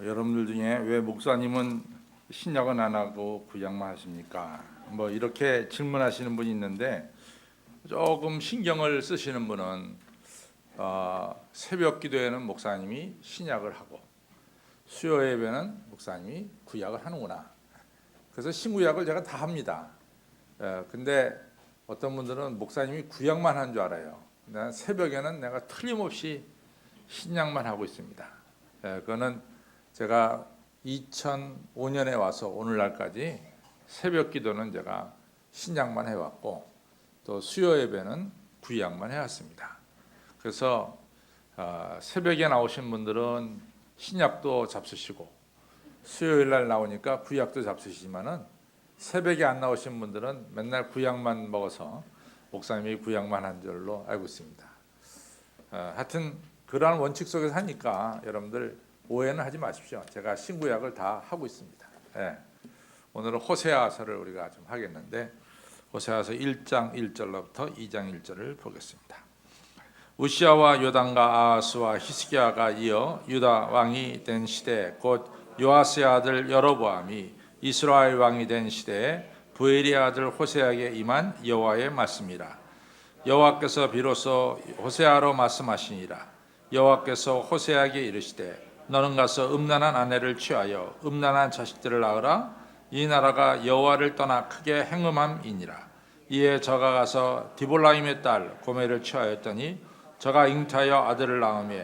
여러분들 중에 왜 목사님은 신약은 안 하고 구약만 하십니까? 뭐 이렇게 질문하시는 분이 있는데 조금 신경을 쓰시는 분은 새벽 기도에는 목사님이 신약을 하고 수요 예배는 목사님이 구약을 하는구나. 그래서 신구약을 제가 다 합니다. 근데 어떤 분들은 목사님이 구약만 한 줄 알아요. 난 새벽에는 내가 틀림없이 신약만 하고 있습니다. 그거는 제가 2005년에 와서 오늘날까지 새벽 기도는 제가 신약만 해왔고 또 수요 예배는 구약만 해왔습니다. 그래서 새벽에 나오신 분들은 신약도 잡수시고 수요일 날 나오니까 구약도 잡수시지만은 새벽에 안 나오신 분들은 맨날 구약만 먹어서 목사님이 구약만 한 줄로 알고 있습니다. 하여튼 그러한 원칙 속에서 하니까 여러분들 오해는 하지 마십시오. 제가 신구약을 다 하고 있습니다. 오늘은 호세아서를 우리가 좀 하겠는데 호세아서 1장 1절로부터 2장 1절을 보겠습니다. 우시아와 요담과 아하스와 히스기야가 이어 유다 왕이 된 시대 곧 요아스의 아들 여로보암이 이스라엘 왕이 된 시대에 부엘의 아들 호세아에게 임한 여호와의 말씀이라. 여호와께서 비로소 호세아로 말씀하시니라. 여호와께서 호세아에게 이르시되 너는 가서 음란한 아내를 취하여 음란한 자식들을 낳으라. 이 나라가 여호와를 떠나 크게 행음함이니라. 이에 저가 가서 디볼라임의 딸 고멜을 취하였더니 저가 잉타하여 아들을 낳으며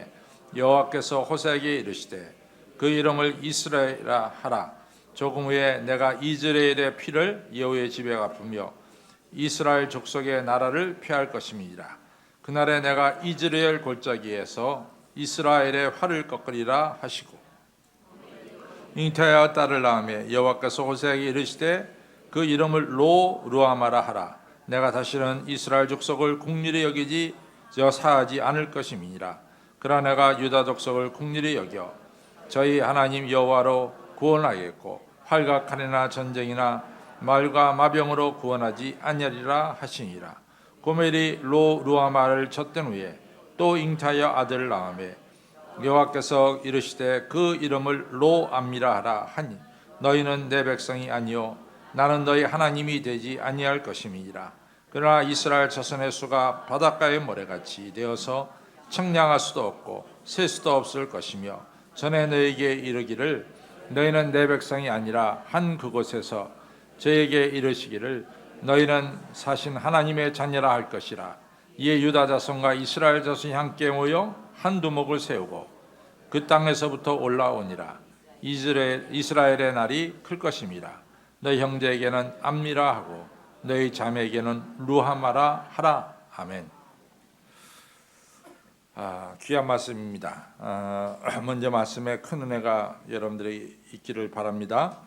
여호와께서 호세아에게 이르시되 그 이름을 이스라엘이라 하라. 조금 후에 내가 이스라엘의 피를 여호와의 집에 갚으며 이스라엘 족속의 나라를 피할 것임이니라. 그날에 내가 이스라엘 골짜기에서 이스라엘의 활을 꺾으리라 하시고 잉타하여 딸을 낳으며 여호와께서 호세아에게 이르시되 그 이름을 루아마라 하라. 내가 다시는 이스라엘 족속을 국률이 여기지 사하지 않을 것임이니라. 그러나 내가 유다 족속을 국률이 여겨 저희 하나님 여호와로 구원하겠고 활과 칼이나 전쟁이나 말과 마병으로 구원하지 아니하리라 하시니라. 고멜이 루아마를 쳤던 후에 또 잉타하여 아들을 낳으며 여호와께서 이르시되 그 이름을 로암미라 하라 하니 너희는 내 백성이 아니요 나는 너희 하나님이 되지 아니할 것임이니라. 그러나 이스라엘 자손의 수가 바닷가의 모래같이 되어서 청량할 수도 없고 셀 수도 없을 것이며 전에 너희에게 이르기를 너희는 내 백성이 아니라 한 그곳에서 저에게 이르시기를 너희는 사신 하나님의 자녀라 할 것이라. 이에 유다 자손과 이스라엘 자손이 함께 모여 한 두목을 세우고 그 땅에서부터 올라오니라. 이스라엘의 날이 클 것임이라. 너희 형제에게는 암미라 하고 너희 자매에게는 루하마라 하라. 아멘. 귀한 말씀입니다. 먼저 말씀에 큰 은혜가 여러분들이 있기를 바랍니다.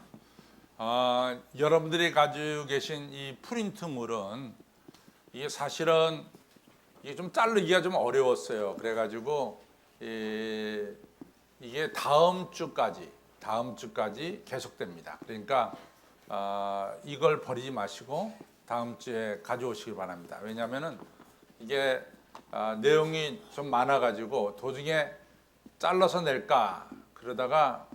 여러분들이 가지고 계신 이 프린트물은 이게 사실은 이게 좀 자르기가 좀 어려웠어요. 그래가지고 이게 다음 주까지 계속됩니다. 그러니까 이걸 버리지 마시고 다음 주에 가져오시기 바랍니다. 왜냐하면은 이게 내용이 좀 많아가지고 도중에 잘라서 낼까 그러다가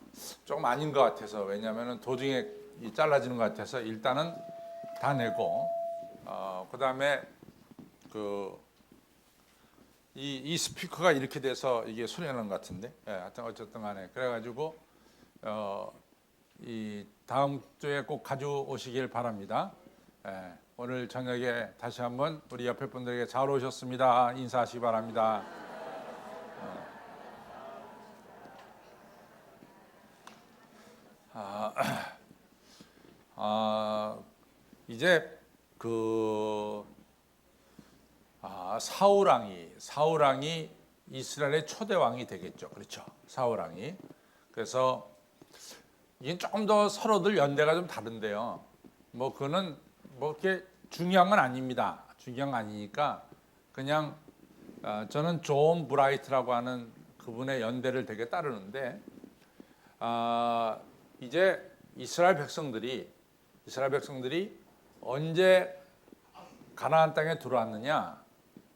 조금 아닌 것 같아서 왜냐하면은 도중에 잘라지는 것 같아서 일단은 다 내고 그 다음에 이 스피커가 이렇게 돼서 이게 소리 나는 것 같은데 하여튼 어쨌든 간에 그래가지고 이 다음 주에 꼭 가져오시길 바랍니다. 오늘 저녁에 다시 한번 우리 옆에 분들에게 잘 오셨습니다 인사하시기 바랍니다. 이제 사울왕이 이스라엘의 초대 왕이 되겠죠. 그렇죠. 사울왕이. 그래서 이게 조금 더 서로들 연대가 좀 다른데요. 뭐 그거는 뭐 이렇게 중요한 건 아닙니다. 중요한 건 아니니까 그냥 저는 존 브라이트라고 하는 그분의 연대를 되게 따르는데 이제 이스라엘 백성들이 언제 가나안 땅에 들어왔느냐?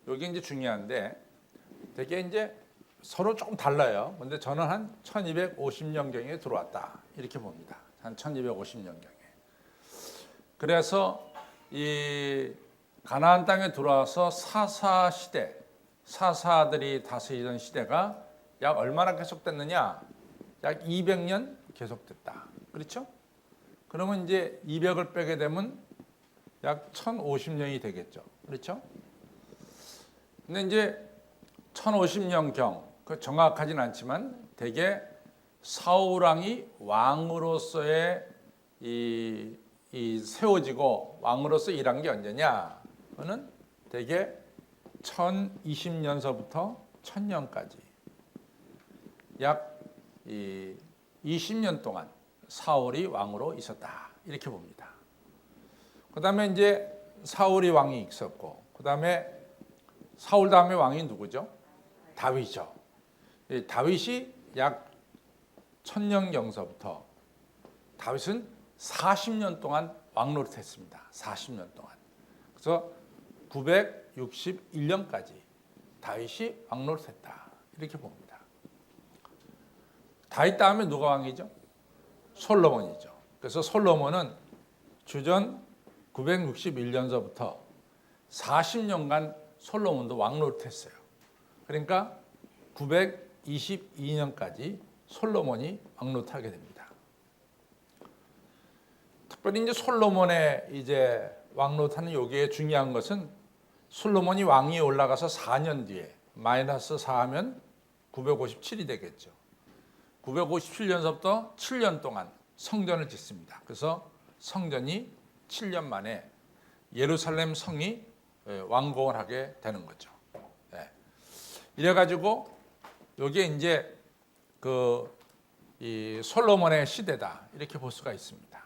여기 이제 중요한데 되게 이제 서로 조금 달라요. 근데 저는 한 1250년경에 들어왔다 이렇게 봅니다. 한 1250년경에. 그래서 이 가나안 땅에 들어와서 사사 시대, 사사들이 다스리던 시대가 약 얼마나 계속됐느냐? 약 200년 계속됐다. 그렇죠? 그러면 이제 200을 빼게 되면 약 1050년이 되겠죠. 그렇죠? 근데 이제 1050년경, 그 정확하진 않지만 대개 사울 왕이 왕으로서의 이 세워지고 왕으로서 일한 게 언제냐? 그는 대개 1020년서부터 1000년까지 약 20년 동안 사울이 왕으로 있었다. 이렇게 봅니다. 그다음에 이제 사울이 왕이 있었고, 그다음에 사울 다음에 왕이 누구죠? 다윗이죠. 다윗이 약 1000년경서부터 다윗은 40년 동안 왕노릇했습니다. 40년 동안. 그래서 961년까지 다윗이 왕노릇했다. 이렇게 봅니다. 다윗 다음에 누가 왕이죠? 솔로몬이죠. 그래서 솔로몬은 주전 961년서부터 40년간 솔로몬도 왕노릇했어요. 그러니까 922년까지 솔로몬이 왕노릇하게 됩니다. 특별히 이제 솔로몬의 이제 왕노릇하는 여기에 중요한 것은 솔로몬이 왕위에 올라가서 4년 뒤에 마이너스 4하면 957이 되겠죠. 957년서부터 7년 동안 성전을 짓습니다. 그래서 성전이 7년 만에 예루살렘 성이 완공을 하게 되는 거죠. 이래가지고 여기에 이제 이 솔로몬의 시대다 이렇게 볼 수가 있습니다.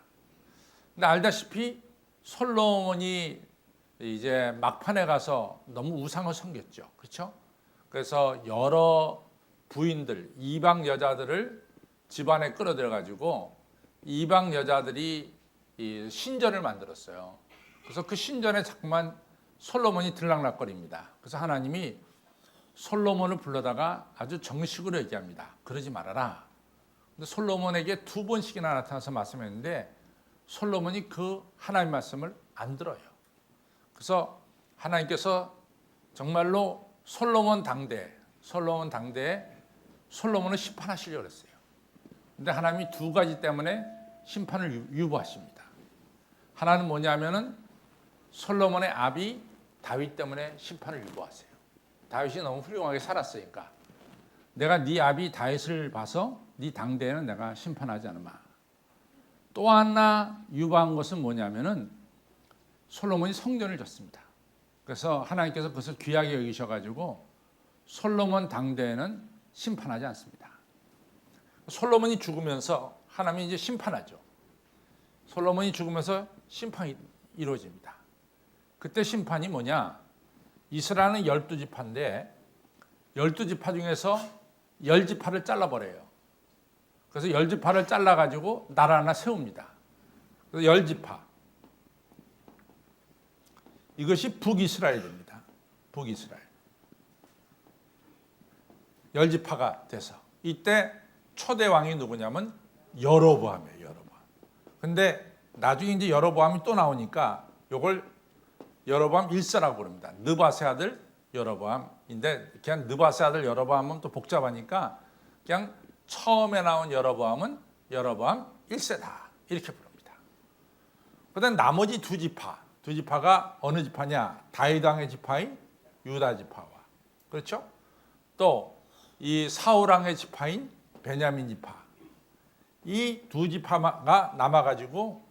근데 알다시피 솔로몬이 이제 막판에 가서 너무 우상을 섬겼죠. 그렇죠? 그래서 여러 부인들, 이방 여자들을 집안에 끌어들여 가지고 이방 여자들이 이 신전을 만들었어요. 그래서 그 신전에 자꾸만 솔로몬이 들락날거립니다. 그래서 하나님이 솔로몬을 불러다가 아주 정식으로 얘기합니다. 그러지 말아라. 근데 솔로몬에게 2번씩이나 나타나서 말씀했는데 솔로몬이 그 하나님 말씀을 안 들어요. 그래서 하나님께서 정말로 솔로몬 당대에 솔로몬을 심판하시려고 했어요. 근데 하나님이 2가지 때문에 심판을 유보하십니다. 하나는 뭐냐면은 솔로몬의 아비 다윗 때문에 심판을 유보하세요. 다윗이 너무 훌륭하게 살았으니까 내가 네 아비 다윗을 봐서 네 당대에는 내가 심판하지 않으마. 또 하나 유보한 것은 뭐냐면은 솔로몬이 성전을 졌습니다. 그래서 하나님께서 그것을 귀하게 여기셔가지고 솔로몬 당대에는 심판하지 않습니다. 솔로몬이 죽으면서 하나님이 이제 심판하죠. 솔로몬이 죽으면서 심판이 이루어집니다. 그때 심판이 뭐냐? 이스라엘은 12지파인데 12지파 중에서 10지파를 잘라버려요. 그래서 10지파를 잘라가지고 나라 하나 세웁니다. 그래서 10지파. 이것이 북이스라엘입니다. 북이스라엘. 10지파가 돼서 이때 초대 왕이 누구냐면 여로보암이에요. 여로보암. 근데 나중에 이제 여로보암이 또 나오니까 이걸 여로보암 1세라고 부릅니다. 느바세 아들 여로보암인데 그냥 느바세 아들 여로보암은 또 복잡하니까 그냥 처음에 나온 여로보암은 여로보암 1세다 이렇게 부릅니다. 그다음 나머지 2지파가 어느 지파냐? 다윗 왕의 지파인 유다 지파와 그렇죠? 또 이 사울 왕의 지파인 베냐민 지파 이 2지파가 남아가지고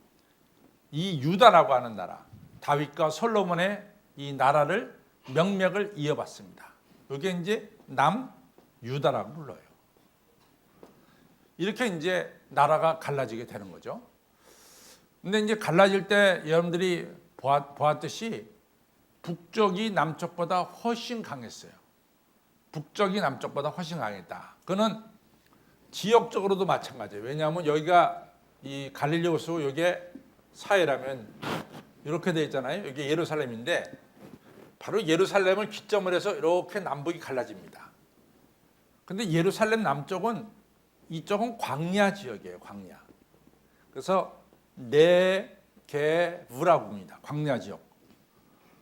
이 유다라고 하는 나라 다윗과 솔로몬의 이 나라를 명맥을 이어받습니다. 이게 이제 남유다라고 불러요. 이렇게 이제 나라가 갈라지게 되는 거죠. 근데 이제 갈라질 때 여러분들이 보았듯이 북쪽이 남쪽보다 훨씬 강했어요. 북쪽이 남쪽보다 훨씬 강했다. 그는 지역적으로도 마찬가지예요. 왜냐하면 여기가 이 갈릴리 호수 이게 사해라면 이렇게 돼 있잖아요. 여기 예루살렘인데 바로 예루살렘을 기점으로 해서 이렇게 남북이 갈라집니다. 근데 예루살렘 남쪽은 이쪽은 광야 지역이에요. 광야. 그래서 네게브라고 합니다. 광야 지역.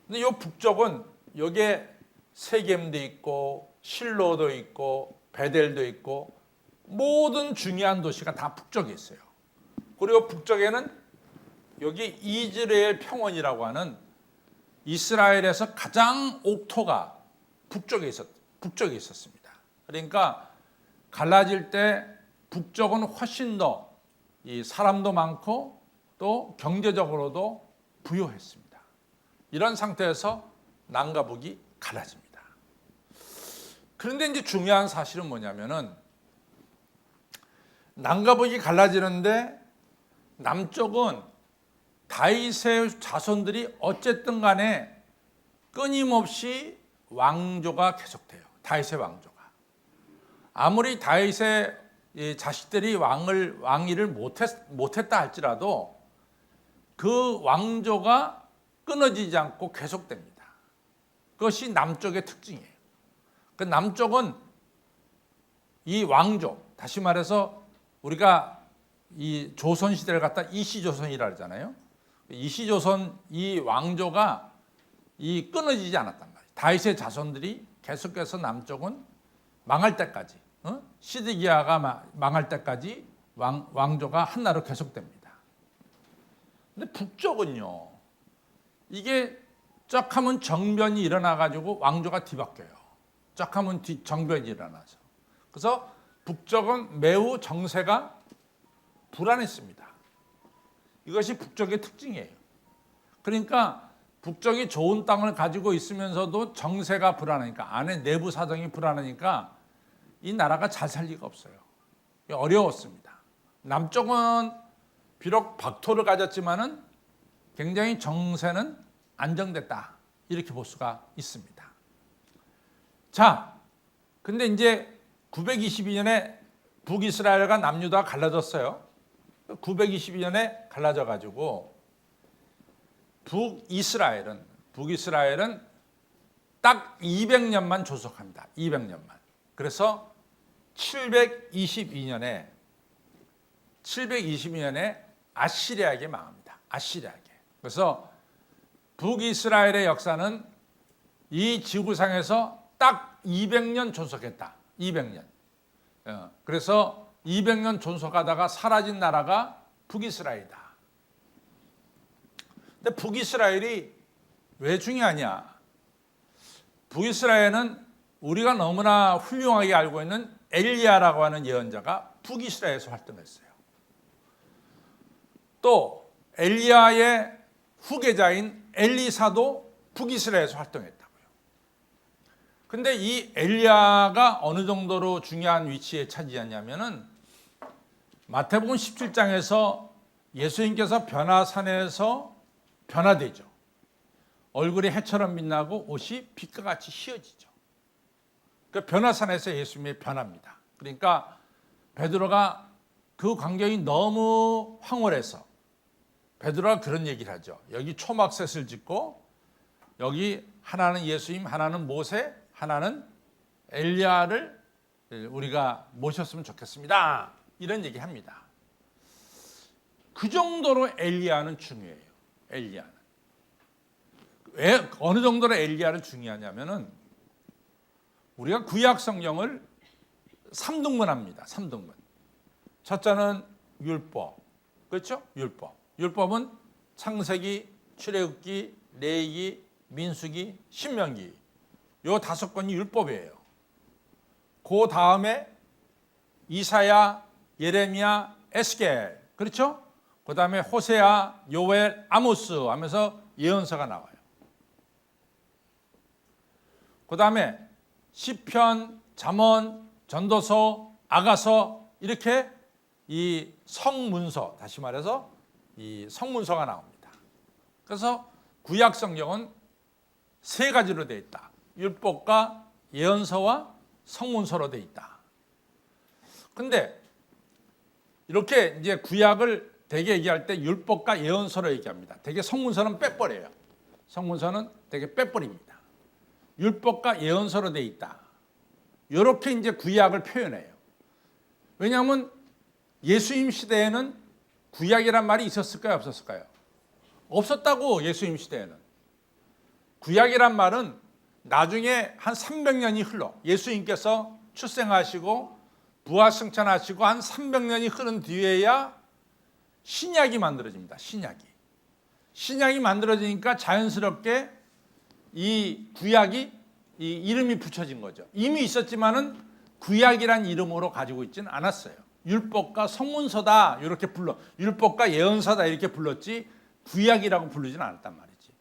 근데 이 북쪽은 여기에 세겜도 있고 실로도 있고 베델도 있고 모든 중요한 도시가 다 북쪽에 있어요. 그리고 북쪽에는 여기 이즈라엘 평원이라고 하는 이스라엘에서 가장 옥토가 북쪽에 있었습니다. 그러니까 갈라질 때 북쪽은 훨씬 더 이 사람도 많고 또 경제적으로도 부유했습니다. 이런 상태에서 남과 북이 갈라집니다. 그런데 이제 중요한 사실은 뭐냐면은 남과 북이 갈라지는데 남쪽은 다윗의 자손들이 어쨌든 간에 끊임없이 왕조가 계속돼요. 다윗의 왕조가. 아무리 다윗의 자식들이 왕위를 못했다 할지라도 그 왕조가 끊어지지 않고 계속됩니다. 그것이 남쪽의 특징이에요. 그 남쪽은 이 왕조, 다시 말해서 우리가 이 조선시대를 갖다 이시조선이라 하잖아요. 이시조선 이 왕조가 이 끊어지지 않았단 말이에요. 다윗의 자손들이 계속해서 남쪽은 망할 때까지, 시드기야가 망할 때까지 왕조가 한나라로 계속됩니다. 근데 북쪽은요, 이게 쩍 하면 정변이 일어나가지고 왕조가 뒤바뀌어요. 쩍 하면 정변이 일어나서. 그래서 북쪽은 매우 정세가 불안했습니다. 이것이 북쪽의 특징이에요. 그러니까 북쪽이 좋은 땅을 가지고 있으면서도 정세가 불안하니까, 안에 내부 사정이 불안하니까 이 나라가 잘 살 리가 없어요. 어려웠습니다. 남쪽은 비록 박토를 가졌지만은 굉장히 정세는 안정됐다, 이렇게 볼 수가 있습니다. 자, 근데 이제 922년에 북이스라엘과 남유다가 갈라졌어요. 922년에 갈라져 가지고 북이스라엘은 딱 200년만 존속합니다. 200년만. 그래서 722년에 아시리아에게 망합니다. 아시리아에게. 그래서 북이스라엘의 역사는 이 지구상에서 딱 200년 존속했다. 200년. 그래서 200년 존속하다가 사라진 나라가 북이스라엘이다. 근데 북이스라엘이 왜 중요하냐? 북이스라엘은 우리가 너무나 훌륭하게 알고 있는 엘리야라고 하는 예언자가 북이스라엘에서 활동했어요. 또 엘리야의 후계자인 엘리사도 북이스라엘에서 활동했다고요. 근데 이 엘리야가 어느 정도로 중요한 위치에 차지하냐면은 마태복음 17장에서 예수님께서 변화산에서 변화되죠. 얼굴이 해처럼 빛나고 옷이 빛과 같이 휘어지죠. 그 변화산에서 예수님이 변합니다. 그러니까 베드로가 그 광경이 너무 황홀해서 베드로가 그런 얘기를 하죠. 여기 초막셋을 짓고 여기 하나는 예수님, 하나는 모세, 하나는 엘리야를 우리가 모셨으면 좋겠습니다. 이런 얘기합니다. 그 정도로 엘리야는 중요해요. 엘리야는. 왜 어느 정도로 엘리야를 중요하냐면은 우리가 구약 성경을 3등분합니다. 3등분. 첫째는 율법. 그렇죠? 율법. 율법은 창세기, 출애굽기, 레위기, 민수기, 신명기. 요 5권이 율법이에요. 그 다음에 이사야, 예레미야, 에스겔. 그렇죠? 그 다음에 호세아, 요엘, 아모스 하면서 예언서가 나와요. 그 다음에 시편, 잠언, 전도서, 아가서 이렇게 이 성문서, 다시 말해서 이 성문서가 나옵니다. 그래서 구약 성경은 3가지로 되어 있다. 율법과 예언서와 성문서로 되어 있다. 근데 이렇게 이제 구약을 대개 얘기할 때 율법과 예언서로 얘기합니다. 대개 성문서는 빼버려요. 성문서는 대개 빼버립니다. 율법과 예언서로 되어 있다. 이렇게 이제 구약을 표현해요. 왜냐하면 예수님 시대에는 구약이란 말이 있었을까요, 없었을까요? 없었다고. 예수님 시대에는 구약이란 말은 나중에 한 300년이 흘러 예수님께서 출생하시고 부활승천하시고 한 300년이 흐른 뒤에야 신약이 만들어집니다. 신약이 만들어지니까 자연스럽게 이 구약이 이 이름이 붙여진 거죠. 이미 있었지만은 구약이란 이름으로 가지고 있지는 않았어요. 율법과 성문서다 이렇게 율법과 예언서다 이렇게 불렀지 구약이라고 부르지는 않았단 말이지.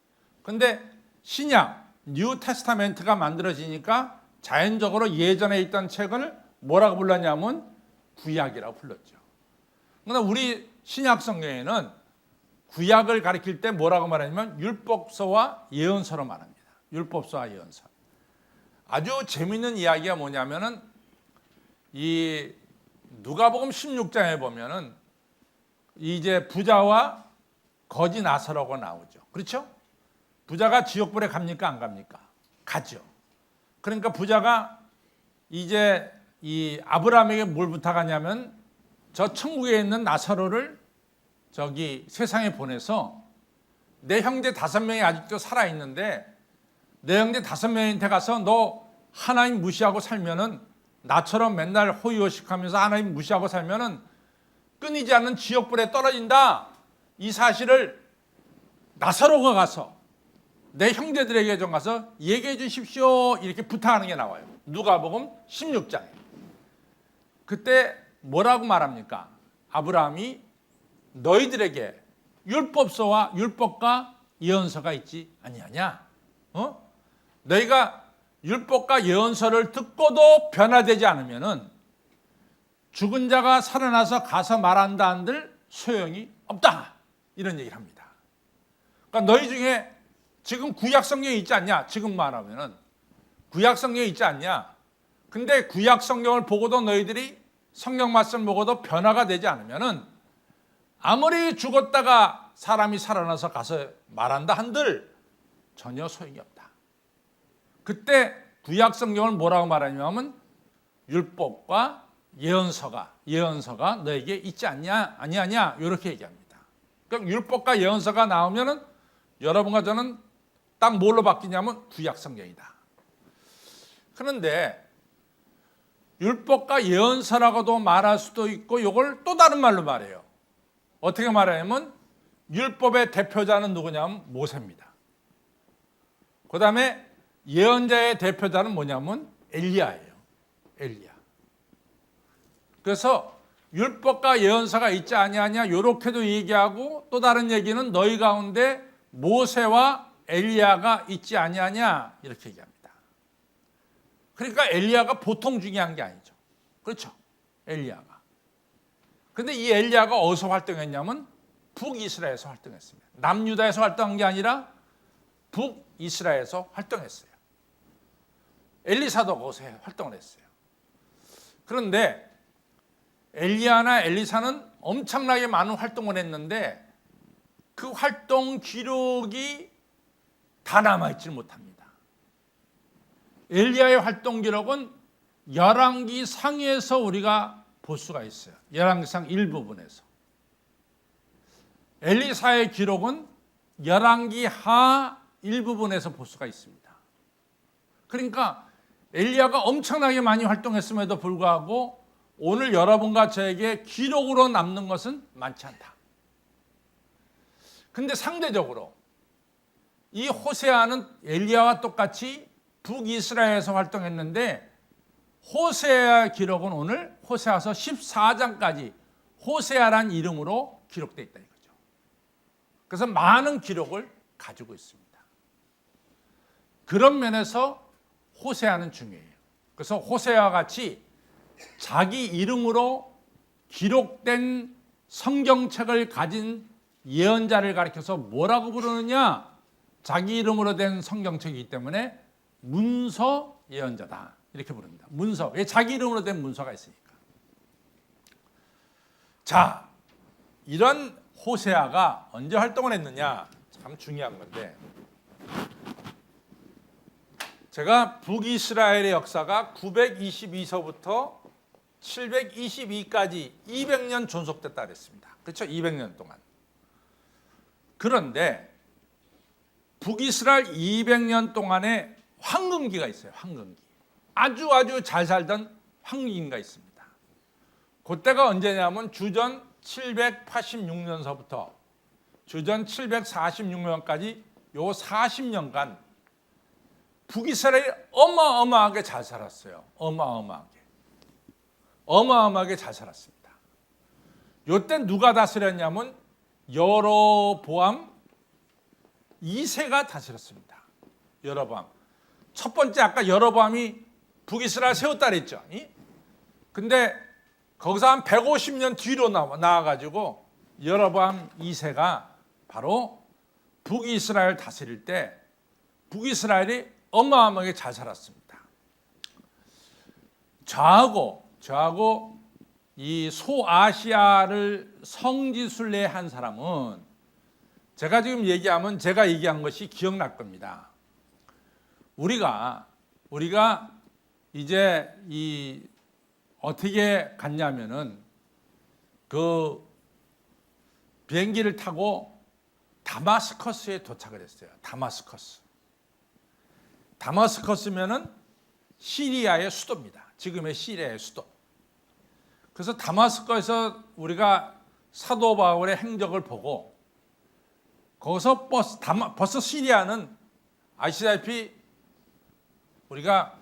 근데 신약 뉴 테스타멘트가 만들어지니까 자연적으로 예전에 있던 책을 뭐라고 불렀냐면 구약이라고 불렀죠. 그러나 우리 신약 성경에는 구약을 가리킬 때 뭐라고 말하냐면 율법서와 예언서로 말합니다. 율법서와 예언서. 아주 재밌는 이야기가 뭐냐면은 이 누가복음 16장에 보면은 이제 부자와 거지 나사로가 나오죠. 그렇죠? 부자가 지옥불에 갑니까 안 갑니까? 가죠. 그러니까 부자가 이제 이 아브라함에게 뭘 부탁하냐면 저 천국에 있는 나사로를 저기 세상에 보내서 내 형제 5명이 아직도 살아 있는데 내 형제 5명한테 가서 너 하나님 무시하고 살면은 나처럼 맨날 호의호식하면서 하나님 무시하고 살면은 끊이지 않는 지옥불에 떨어진다. 이 사실을 나사로가 가서 내 형제들에게 좀 가서 얘기해 주십시오. 이렇게 부탁하는 게 나와요. 누가복음 16장에. 그때 뭐라고 말합니까? 아브라함이 너희들에게 율법과 예언서가 있지 아니하냐? 너희가 율법과 예언서를 듣고도 변화되지 않으면은 죽은 자가 살아나서 가서 말한다 한들 소용이 없다. 이런 얘기를 합니다. 그러니까 너희 중에 지금 구약 성경에 있지 않냐? 지금 말하면은 구약 성경에 있지 않냐? 근데 구약 성경을 보고도 너희들이 성경 말씀 보고도 변화가 되지 않으면은 아무리 죽었다가 사람이 살아나서 가서 말한다 한들 전혀 소용이 없다. 그때 구약 성경을 뭐라고 말하냐면 율법과 예언서가 너에게 있지 않냐 아니하냐 이렇게 얘기합니다. 그럼 율법과 예언서가 나오면은 여러분과 저는 딱 뭘로 바뀌냐면 구약 성경이다. 그런데 율법과 예언서라고도 말할 수도 있고 이걸 또 다른 말로 말해요. 어떻게 말하냐면 율법의 대표자는 누구냐면 모세입니다. 그 다음에 예언자의 대표자는 뭐냐면 엘리야예요. 엘리야. 그래서 율법과 예언서가 있지 아니하냐 이렇게도 얘기하고 또 다른 얘기는 너희 가운데 모세와 엘리야가 있지 아니하냐 이렇게 얘기합니다. 그러니까 엘리야가 보통 중요한 게 아니죠. 그렇죠? 엘리야가. 근데 이 엘리야가 어디서 활동했냐면 북이스라엘에서 활동했습니다. 남유다에서 활동한 게 아니라 북이스라엘에서 활동했어요. 엘리사도 거기서 활동을 했어요. 그런데 엘리야나 엘리사는 엄청나게 많은 활동을 했는데 그 활동 기록이 다 남아있지를 못합니다. 엘리야의 활동 기록은 열왕기 상에서 우리가 볼 수가 있어요. 열왕기상 일부분에서. 엘리사의 기록은 열왕기 하 일부분에서 볼 수가 있습니다. 그러니까 엘리야가 엄청나게 많이 활동했음에도 불구하고 오늘 여러분과 저에게 기록으로 남는 것은 많지 않다. 근데 상대적으로 이 호세아는 엘리야와 똑같이 북이스라엘에서 활동했는데 호세아 기록은 오늘 호세아서 14장까지 호세아란 이름으로 기록되어 있다 이거죠. 그래서 많은 기록을 가지고 있습니다. 그런 면에서 호세아는 중요해요. 그래서 호세아와 같이 자기 이름으로 기록된 성경책을 가진 예언자를 가리켜서 뭐라고 부르느냐? 자기 이름으로 된 성경책이기 때문에 문서 예언자다 이렇게 부릅니다. 문서. 왜? 자기 이름으로 된 문서가 있으니까. 자, 이런 호세아가 언제 활동을 했느냐? 참 중요한 건데 제가 북이스라엘의 역사가 922서부터 722까지 200년 존속됐다 그랬습니다. 그렇죠? 200년 동안. 그런데 북이스라엘 200년 동안에 황금기가 있어요. 황금기. 아주 잘 살던 황금기가 있습니다. 그때가 언제냐면 주전 786년서부터 주전 746년까지 요 40년간 북이스라엘이 어마어마하게 잘 살았어요. 어마어마하게 잘 살았습니다. 요때 누가 다스렸냐면 여로보암 2세가 다스렸습니다. 여로보암. 첫 번째 아까 여로보암이 북이스라엘 세웠다 그랬죠. 근데 거기서 한 150년 뒤로 나와가지고 여로보암 2세가 바로 북이스라엘 다스릴 때 북이스라엘이 어마어마하게 잘 살았습니다. 저하고 이 소아시아를 성지순례한 사람은 제가 지금 얘기하면 제가 얘기한 것이 기억날 겁니다. 우리가 이제 이 어떻게 갔냐면은 그 비행기를 타고 다마스커스에 도착을 했어요. 다마스커스면은 시리아의 수도입니다. 지금의 시리아의 수도. 그래서 다마스커스에서 우리가 사도 바울의 행적을 보고 거기서 벌써 시리아는 아시다시피 우리가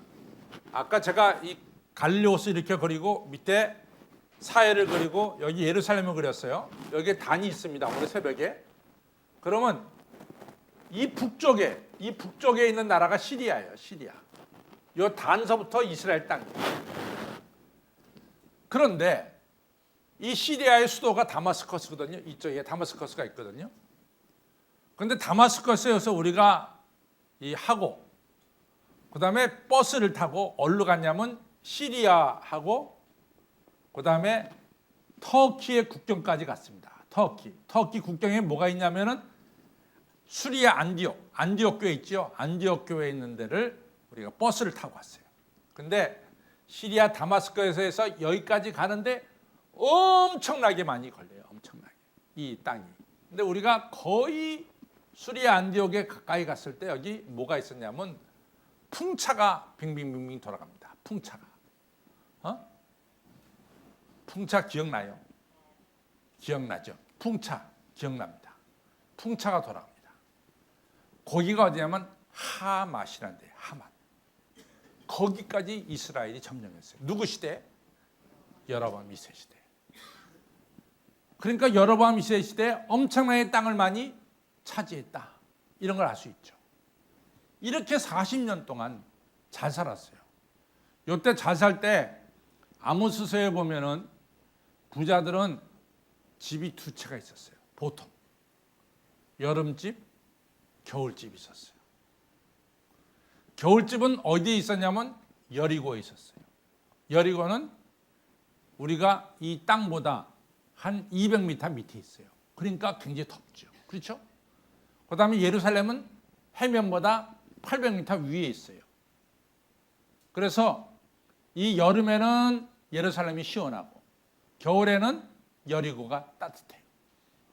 아까 제가 이 갈릴리오스 이렇게 그리고 밑에 사해를 그리고 여기 예루살렘을 그렸어요. 여기에 단이 있습니다. 오늘 새벽에. 그러면 이 북쪽에 있는 나라가 시리아예요. 시리아. 요 단서부터 이스라엘 땅이에요. 그런데 이 시리아의 수도가 다마스커스거든요. 이쪽에 다마스커스가 있거든요. 그런데 다마스커스에서 우리가 하고 그다음에 버스를 타고 어디로 갔냐면 시리아하고 그다음에 터키의 국경까지 갔습니다. 터키 국경에 뭐가 있냐면은 수리아 안디옥 교회 있죠. 안디옥 교회에 있는 데를 우리가 버스를 타고 왔어요. 근데 시리아 다마스커스에서 여기까지 가는데 엄청나게 많이 걸려요. 엄청나게. 이 땅이. 근데 우리가 거의 수리아 안디옥에 가까이 갔을 때 여기 뭐가 있었냐면 풍차가 빙빙빙빙 돌아갑니다. 풍차가. 풍차 기억나요? 기억나죠? 풍차 기억납니다. 풍차가 돌아갑니다. 거기가 어디냐면 하맛이라는 데예요. 하맛. 거기까지 이스라엘이 점령했어요. 누구 시대? 여로보암 2세 시대. 그러니까 여로보암 2세 시대에 엄청나게 땅을 많이 차지했다. 이런 걸 알 수 있죠. 이렇게 40년 동안 잘 살았어요. 이때 잘 살 때 아모스서에 보면은 부자들은 집이 두 채가 있었어요. 보통 여름집, 겨울집이 있었어요. 겨울집은 어디에 있었냐면 여리고에 있었어요. 여리고는 우리가 이 땅보다 한 200m 밑에 있어요. 그러니까 굉장히 덥죠. 그렇죠? 그다음에 예루살렘은 해면보다 800m 위에 있어요. 그래서 이 여름에는 예루살렘이 시원하고 겨울에는 여리고가 따뜻해요.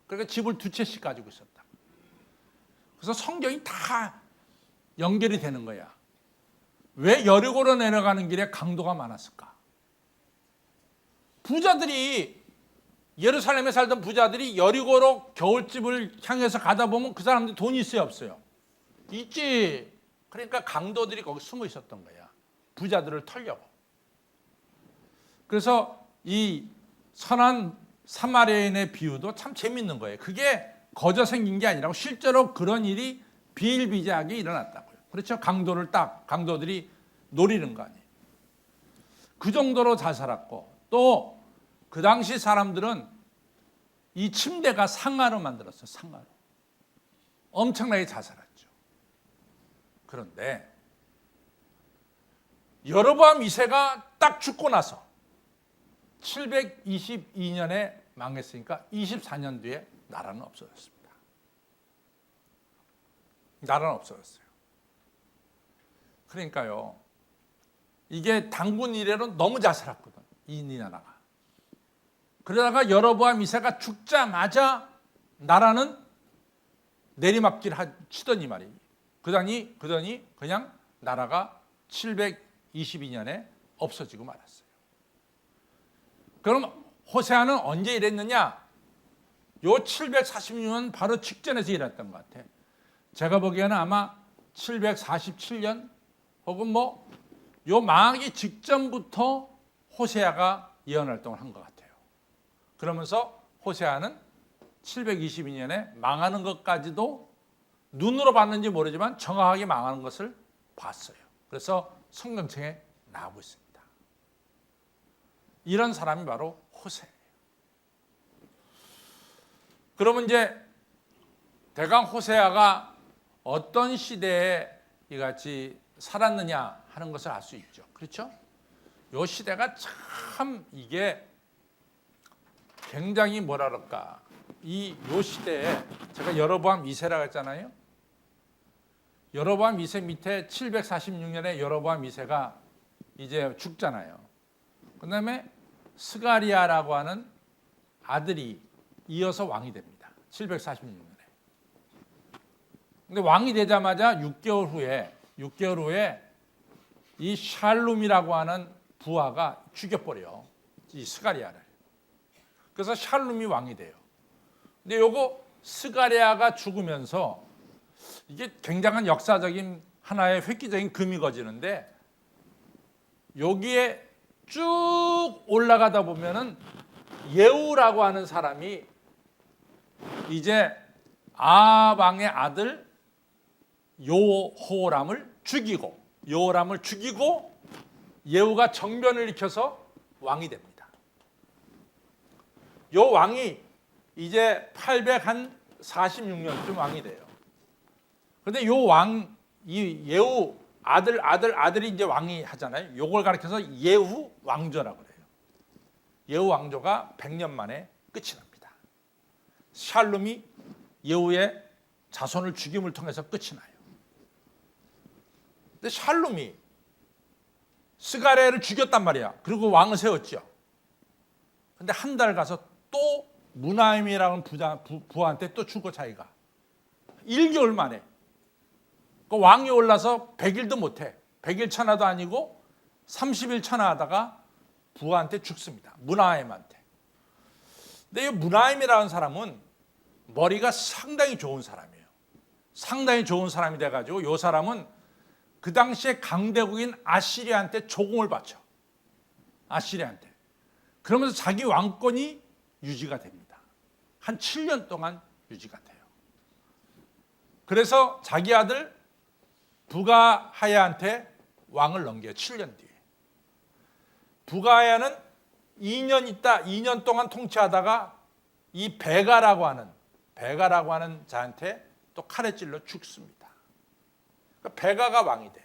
그러니까 집을 두 채씩 가지고 있었다. 그래서 성경이 다 연결이 되는 거야. 왜 여리고로 내려가는 길에 강도가 많았을까? 부자들이 예루살렘에 살던 부자들이 여리고로 겨울집을 향해서 가다 보면 그 사람들 돈이 있어요, 없어요? 있지. 그러니까 강도들이 거기 숨어 있었던 거야. 부자들을 털려고. 그래서 이 선한 사마리아인의 비유도 참 재밌는 거예요. 그게 거저 생긴 게 아니라 실제로 그런 일이 비일비재하게 일어났다고요. 그렇죠? 강도들이 노리는 거 아니에요. 그 정도로 잘 살았고 또 그 당시 사람들은 이 침대가 상아로 만들었어요. 상아로. 엄청나게 잘 살았죠. 그런데 여로보암 2세가 딱 죽고 나서 722년에 망했으니까 24년 뒤에 나라는 없어졌습니다. 나라는 없어졌어요. 그러니까요. 이게 단군 이래로 너무 잘 살았거든. 이 나라가. 그러다가 여로보암 2세가 죽자마자 나라는 내리막길 치더니 말이에요. 그러더니 그냥 나라가 722년에 없어지고 말았어요. 그럼 호세아는 언제 이랬느냐? 요 746년 바로 직전에서 일했던 것 같아. 제가 보기에는 아마 747년 혹은 요 망하기 직전부터 호세아가 예언 활동을 한 것 같아요. 그러면서 호세아는 722년에 망하는 것까지도 눈으로 봤는지 모르지만 정확하게 망하는 것을 봤어요. 그래서 성경책에 나오고 있습니다. 이런 사람이 바로 호세아예요. 그러면 이제 대강 호세아가 어떤 시대에 이같이 살았느냐 하는 것을 알 수 있죠. 그렇죠? 이 시대가 참 이게 굉장히 뭐라 그럴까. 요 시대에 제가 여로보암 2세라고 했잖아요. 여로보암 2세 밑에 746년에 여로보암 2세가 이제 죽잖아요. 그다음에 스가리아라고 하는 아들이 이어서 왕이 됩니다. 746년에. 근데 왕이 되자마자 6개월 후에 이 샬룸이라고 하는 부하가 죽여버려요. 이 스가리아를. 그래서 샬룸이 왕이 돼요. 근데 요거 스가리아가 죽으면서 이게 굉장한 역사적인 하나의 획기적인 금이 거지는데 여기에 쭉 올라가다 보면은 예후라고 하는 사람이 이제 아방의 아들 요호람을 죽이고 예후가 정변을 일으켜서 왕이 됩니다. 요 왕이 이제 846년쯤 왕이 돼요. 근데 요 이 예후 아들이 이제 왕이 하잖아요. 요걸 가리켜서 예후 왕조라고 그래요. 예후 왕조가 100년 만에 끝이 납니다. 샬룸이 예후의 자손을 죽임을 통해서 끝이 나요. 근데 샬룸이 스가랴를 죽였단 말이야. 그리고 왕을 세웠죠. 근데 한 달 가서 또 무나임이라는 부하한테 또 죽고 자기가 1개월 만에 그 왕이 올라서 100일도 못해. 100일 천하도 아니고 30일 천하하다가 부하한테 죽습니다. 무나임한테. 근데 이 무나임이라는 사람은 머리가 상당히 좋은 사람이에요. 상당히 좋은 사람이 돼가지고 이 사람은 그 당시에 강대국인 아시리아한테 조공을 바쳐. 아시리아한테. 그러면서 자기 왕권이 유지가 됩니다. 한 7년 동안 유지가 돼요. 그래서 자기 아들 부가하야한테 왕을 넘겨요. 7년 뒤에. 부가하야는 2년 동안 통치하다가 이 베가라고 하는 자한테 또 칼에 찔러 죽습니다. 그러니까 베가가 왕이 돼.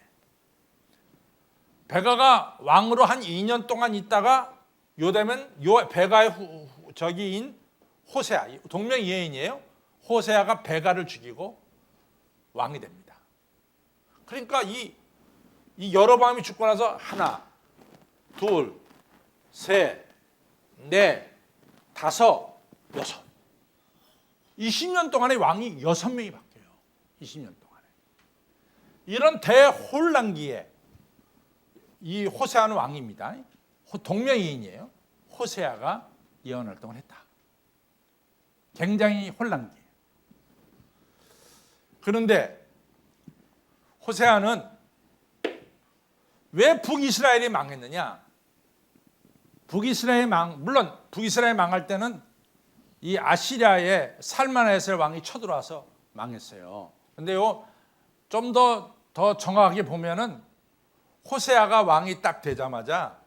베가가 왕으로 한 2년 동안 있다가 요 되면 요 베가의 저기인 호세아, 동명이인이에요. 호세아가 베가를 죽이고 왕이 됩니다. 그러니까 이 여로보암이 죽고 나서 하나, 둘, 셋, 넷, 다섯, 여섯. 20년 동안에 왕이 6명이 바뀌어요. 20년 동안에. 이런 대혼란기에 이 호세아는 왕입니다. 동명이인이에요. 호세아가 예언 활동을 했다. 굉장히 혼란기. 그런데 호세아는 왜 북이스라엘이 망했느냐? 물론 북이스라엘이 망할 때는 이 아시리아의 살마네셀 왕이 쳐들어와서 망했어요. 근데요, 좀 더 정확하게 보면은 호세아가 왕이 딱 되자마자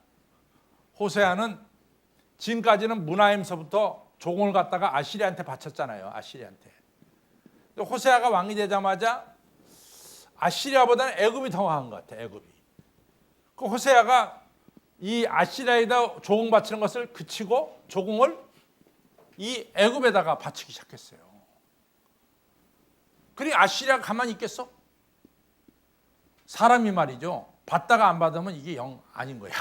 호세아는 지금까지는 무나임서부터 종을 갖다가 아시리아한테 바쳤잖아요. 아시리아한테. 호세아가 왕이 되자마자 아시리아보다는 애굽이 더 강한 것 같아요. 애굽이. 그 호세아가 이 아시리아에다 조공 바치는 것을 그치고 조공을 이 애굽에다가 바치기 시작했어요. 그리고 아시리아가 가만히 있겠어? 사람이 말이죠. 받다가 안 받으면 이게 영 아닌 거야.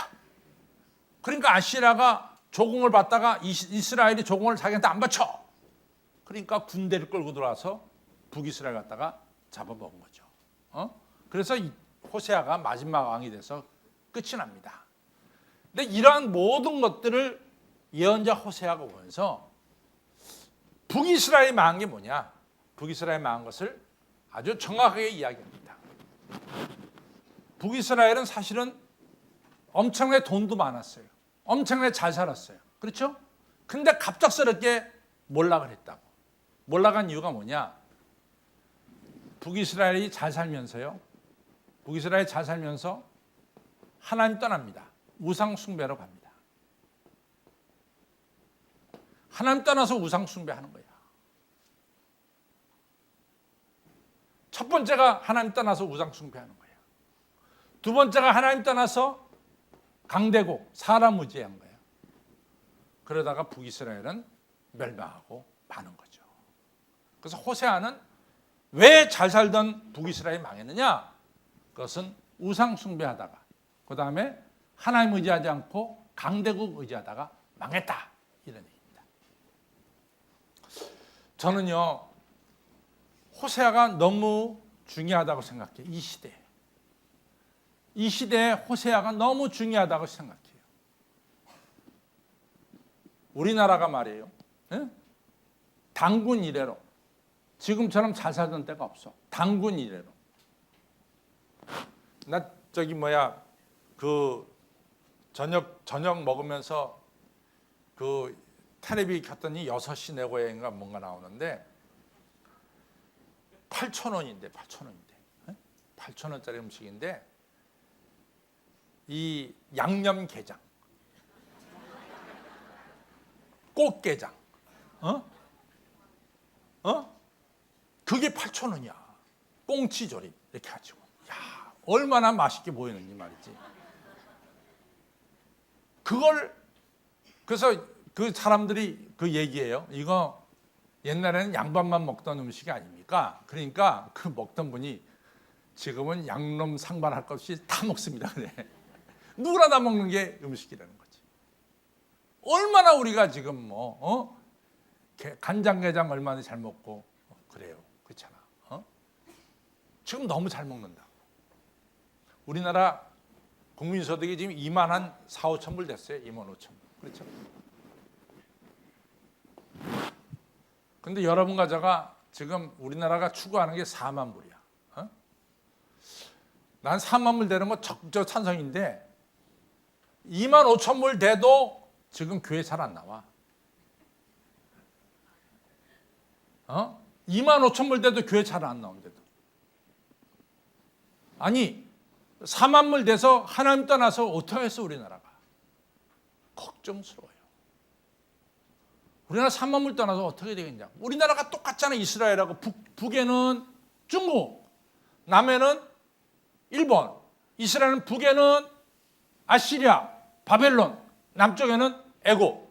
그러니까 아시리아가 조공을 받다가 이스라엘이 조공을 자기한테 안 바쳐. 그러니까 군대를 끌고 들어와서 북이스라엘 갖다가 잡아먹은 거죠. 그래서 호세아가 마지막 왕이 돼서 끝이 납니다. 근데 이러한 모든 것들을 예언자 호세아가 보면서 북이스라엘이 망한 게 뭐냐? 북이스라엘이 망한 것을 아주 정확하게 이야기합니다. 북이스라엘은 사실은 엄청나게 돈도 많았어요. 엄청나게 잘 살았어요. 그렇죠? 근데 갑작스럽게 몰락을 했다고. 몰락한 이유가 뭐냐? 북이스라엘이 잘 살면서요. 북이스라엘이 잘 살면서 하나님 떠납니다. 우상 숭배로 갑니다. 하나님 떠나서 우상 숭배하는 거야. 첫 번째가 하나님 떠나서 우상 숭배하는 거야. 두 번째가 하나님 떠나서 강대국 사람 의지한 거예요. 그러다가 북이스라엘은 멸망하고 마는 거죠. 그래서 호세아는 왜 잘 살던 북이스라엘이 망했느냐? 그것은 우상 숭배하다가 그 다음에 하나님 의지하지 않고 강대국 의지하다가 망했다. 이런 얘기입니다. 저는요 호세아가 너무 중요하다고 생각해요. 이 시대에. 이 시대에 호세아가 너무 중요하다고 생각해요. 우리나라가 말이에요. 예? 단군 이래로 지금처럼 잘 살던 때가 없어. 단군 이래로. 나 그 저녁 먹으면서 그 텔레비 켰더니 6시 내 고향인가 뭔가 나오는데 8,000원인데 8,000원짜리 음식인데 이 양념게장, 꽃게장, 그게 8,000원이야. 꽁치조림 이렇게 가지고. 야, 얼마나 맛있게 보이는지 말이지. 그래서 그 사람들이 그 얘기예요. 이거 옛날에는 양반만 먹던 음식이 아닙니까? 그러니까 그 먹던 분이 지금은 양념 상반할 것 없이 다 먹습니다. 그래. 누구나 다 먹는 게 음식이라는 거지. 얼마나 우리가 지금 간장게장 얼마나 잘 먹고 그래요. 그렇잖아. 지금 너무 잘 먹는다. 우리나라 국민소득이 지금 2만 한 4, 5천 불 됐어요. 2만 5천 불. 그렇죠? 근데 여러분과 제가 지금 우리나라가 추구하는 게 4만 불이야. 난 4만 불 되는 거 적극 찬성인데 2만 5천 불 돼도 지금 교회 잘 안 나와. 2만 5천 불 돼도 교회 잘 안 나온대도. 아니 4만 불 돼서 하나님 떠나서 어떻게 했어 우리나라가. 걱정스러워요. 우리나라 3만 불 떠나서 어떻게 되겠냐. 우리나라가 똑같잖아. 이스라엘하고 북에는 중국, 남에는 일본, 이스라엘은 북에는 아시리아, 바벨론, 남쪽에는 애굽.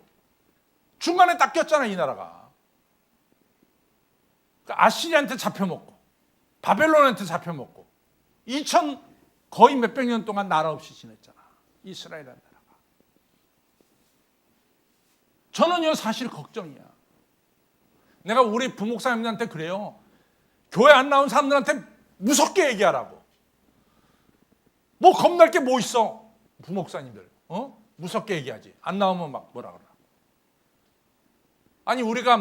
중간에 딱 꼈잖아 이 나라가. 그러니까 아시리아한테 잡혀먹고 바벨론한테 잡혀먹고 거의 몇백 년 동안 나라 없이 지냈잖아. 이스라엘이라는 나라가. 저는요 사실 걱정이야. 내가 우리 부목사님들한테 그래요. 교회 안 나온 사람들한테 무섭게 얘기하라고. 뭐 겁날 게 뭐 있어. 부목사님들 무섭게 얘기하지. 안 나오면 막 뭐라 그러나. 아니 우리가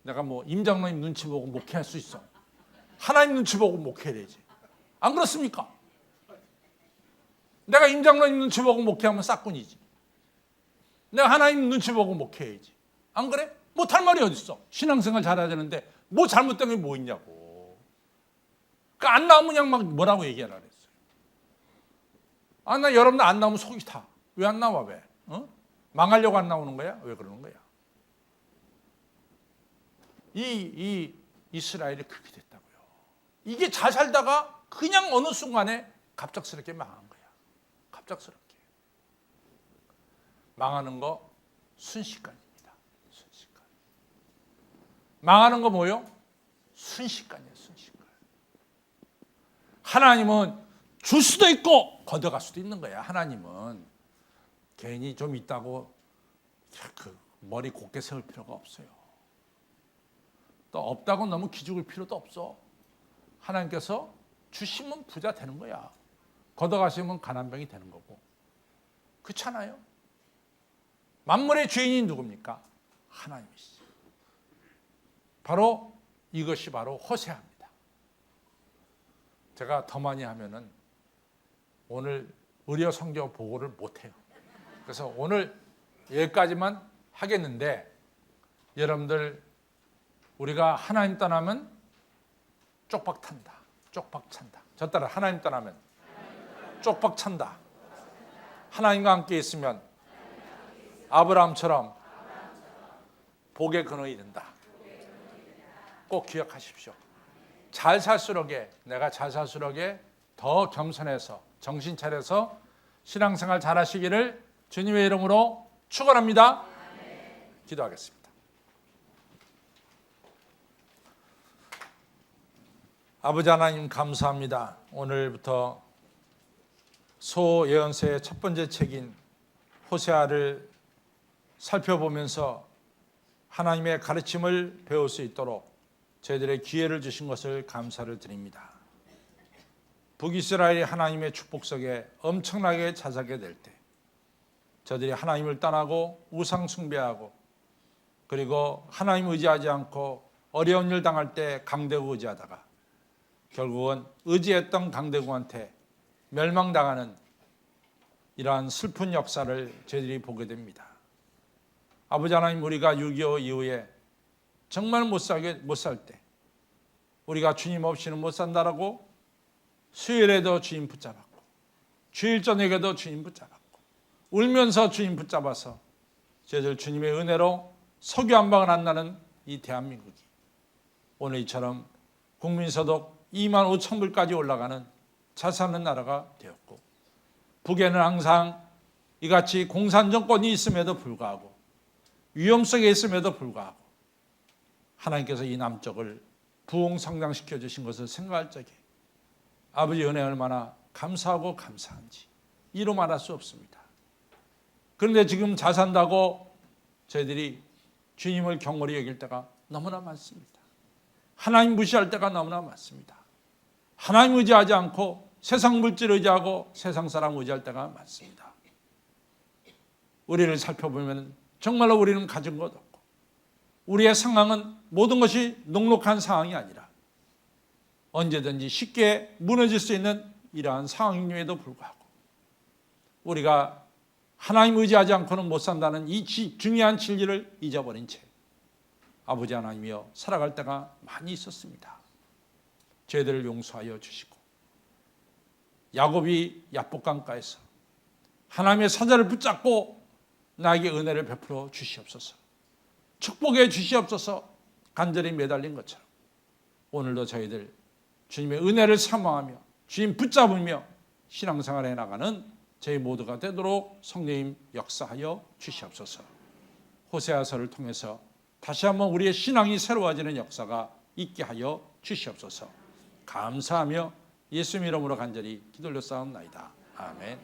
내가 임 장로님 눈치 보고 목회할 수 있어. 하나님 눈치 보고 목회해야 되지. 안 그렇습니까? 내가 임 장로님 눈치 보고 목회하면 싹군이지. 내가 하나님 눈치 보고 목회해야지. 안 그래? 못할 말이 어딨어. 신앙생활 잘해야 되는데 뭐 잘못된 게 뭐 있냐고. 그러니까 안 나오면 그냥 막 뭐라고 얘기하라 그랬어요. 나 여러분들 안 나오면 속이 타. 왜 안 나와 왜? 망하려고 안 나오는 거야? 왜 그러는 거야? 이 이스라엘이 그렇게 됐다고요. 이게 잘 살다가 그냥 어느 순간에 갑작스럽게 망한 거야. 갑작스럽게. 망하는 거 순식간입니다. 순식간. 망하는 거 뭐요? 순식간이에요. 순식간. 하나님은 줄 수도 있고 걷어갈 수도 있는 거야. 하나님은 괜히 좀 있다고 그 머리 곧게 세울 필요가 없어요. 또 없다고 너무 기죽을 필요도 없어. 하나님께서 주시면 부자 되는 거야. 걷어가시면 가난병이 되는 거고. 그렇잖아요. 만물의 주인이 누굽니까? 하나님이시죠. 바로 이것이 바로 호세아입니다. 제가 더 많이 하면은 오늘 의료 성경 보고를 못 해요. 그래서 오늘 여기까지만 하겠는데, 여러분들 우리가 하나님 떠나면 쪽박 탄다. 쪽박 찬다. 저 따라 하나님 떠나면 쪽박 찬다. 하나님과 함께 있으면 아브라함처럼 복의 근원이 된다. 꼭 기억하십시오. 잘 살수록에, 내가 잘 살수록에 더 겸손해서 정신 차려서 신앙생활 잘 하시기를 주님의 이름으로 축원합니다. 기도하겠습니다. 아버지 하나님 감사합니다. 오늘부터 소예언서의 첫 번째 책인 호세아를 살펴보면서 하나님의 가르침을 배울 수 있도록 저희들의 기회를 주신 것을 감사를 드립니다. 북이스라엘이 하나님의 축복 속에 엄청나게 자자게 될 때, 저들이 하나님을 떠나고 우상 숭배하고, 그리고 하나님 의지하지 않고 어려운 일 당할 때 강대국 의지하다가 결국은 의지했던 강대국한테 멸망당하는 이러한 슬픈 역사를 저희들이 보게 됩니다. 아버지 하나님, 우리가 6.25 이후에 정말 못 살 때, 우리가 주님 없이는 못 산다라고 수요일에도 주님 붙잡았고, 주일 저녁에도 주님 붙잡았고, 울면서 주님 붙잡아서 저희들 주님의 은혜로 석유 한 방울 안 나는 이 대한민국이 오늘 이처럼 국민소득 2만 5천 불까지 올라가는 잘 사는 나라가 되었고, 북에는 항상 이같이 공산 정권이 있음에도 불구하고, 위험 속에 있음에도 불구하고 하나님께서 이 남쪽을 부흥 성장시켜 주신 것을 생각할 적에 아버지 은혜 얼마나 감사하고 감사한지 이루 말할 수 없습니다. 그런데 지금 잘 산다고 저희들이 주님을 경홀히 여길 때가 너무나 많습니다. 하나님 무시할 때가 너무나 많습니다. 하나님 의지하지 않고 세상 물질 의지하고 세상 사람 의지할 때가 많습니다. 우리를 살펴보면 정말로 우리는 가진 것 없고, 우리의 상황은 모든 것이 녹록한 상황이 아니라 언제든지 쉽게 무너질 수 있는 이러한 상황임에도 불구하고 우리가 하나님 의지하지 않고는 못 산다는 이 중요한 진리를 잊어버린 채 아버지 하나님이여 살아갈 때가 많이 있었습니다. 죄들을 용서하여 주시고, 야곱이 야복강가에서 하나님의 사자를 붙잡고 나에게 은혜를 베풀어 주시옵소서, 축복해 주시옵소서 간절히 매달린 것처럼 오늘도 저희들 주님의 은혜를 사모하며 주님 붙잡으며 신앙생활에 나가는 저희 모두가 되도록 성령님 역사하여 주시옵소서. 호세아서를 통해서 다시 한번 우리의 신앙이 새로워지는 역사가 있게 하여 주시옵소서. 감사하며 예수님 이름으로 간절히 기도 올렸사옵나이다. 아멘.